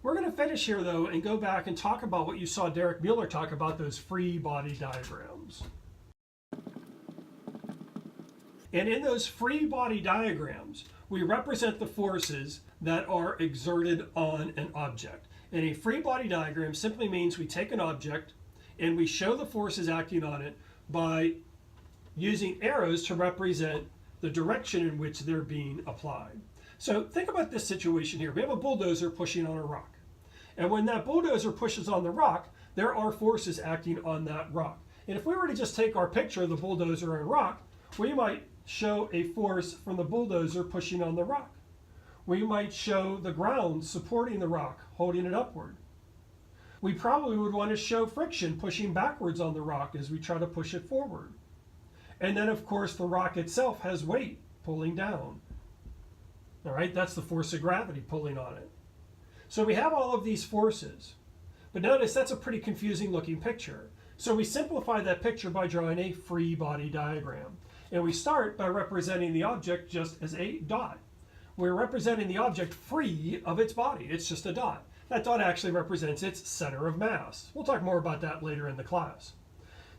We're going to finish here though and go back and talk about what you saw Derek Mueller talk about, those free body diagrams. And in those free body diagrams, we represent the forces that are exerted on an object. And a free body diagram simply means we take an object and we show the forces acting on it by using arrows to represent the direction in which they're being applied. So think about this situation here. We have a bulldozer pushing on a rock. And when that bulldozer pushes on the rock, there are forces acting on that rock. And if we were to just take our picture of the bulldozer and rock, we might show a force from the bulldozer pushing on the rock. We might show the ground supporting the rock, holding it upward. We probably would want to show friction pushing backwards on the rock as we try to push it forward. And then of course the rock itself has weight pulling down. All right, that's the force of gravity pulling on it. So we have all of these forces. But notice that's a pretty confusing looking picture. So we simplify that picture by drawing a free body diagram. And we start by representing the object just as a dot. We're representing the object free of its body. It's just a dot. That dot actually represents its center of mass. We'll talk more about that later in the class.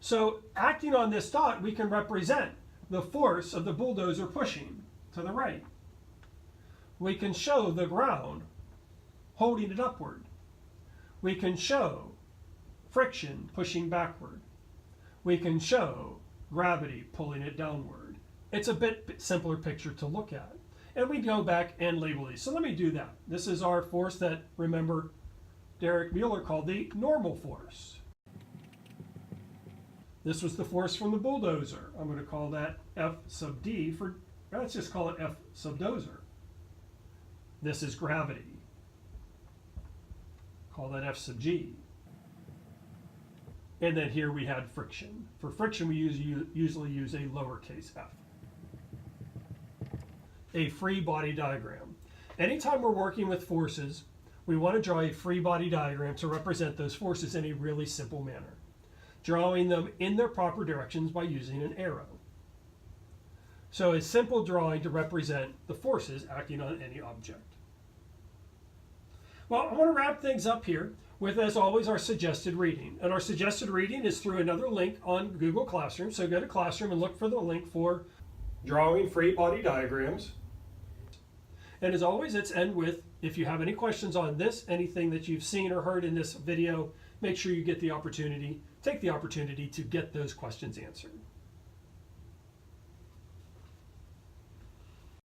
So acting on this dot, we can represent the force of the bulldozer pushing to the right. We can show the ground holding it upward. We can show friction pushing backward. We can show gravity pulling it downward. It's a bit simpler picture to look at. And we go back and label these. So let me do that. This is our force that, remember, Derek Mueller called the normal force. This was the force from the bulldozer. I'm going to call that F sub D for, let's just call it F sub dozer. This is gravity. Call that F sub G. And then here we had friction. For friction, we usually use a lowercase f. A free body diagram. Anytime we're working with forces, we want to draw a free body diagram to represent those forces in a really simple manner, drawing them in their proper directions by using an arrow. So a simple drawing to represent the forces acting on any object. Well, I want to wrap things up here with, as always, our suggested reading. And our suggested reading is through another link on Google Classroom. So go to Classroom and look for the link for drawing free body diagrams. And as always, it's end with, if you have any questions on this, anything that you've seen or heard in this video, make sure you take the opportunity to get those questions answered.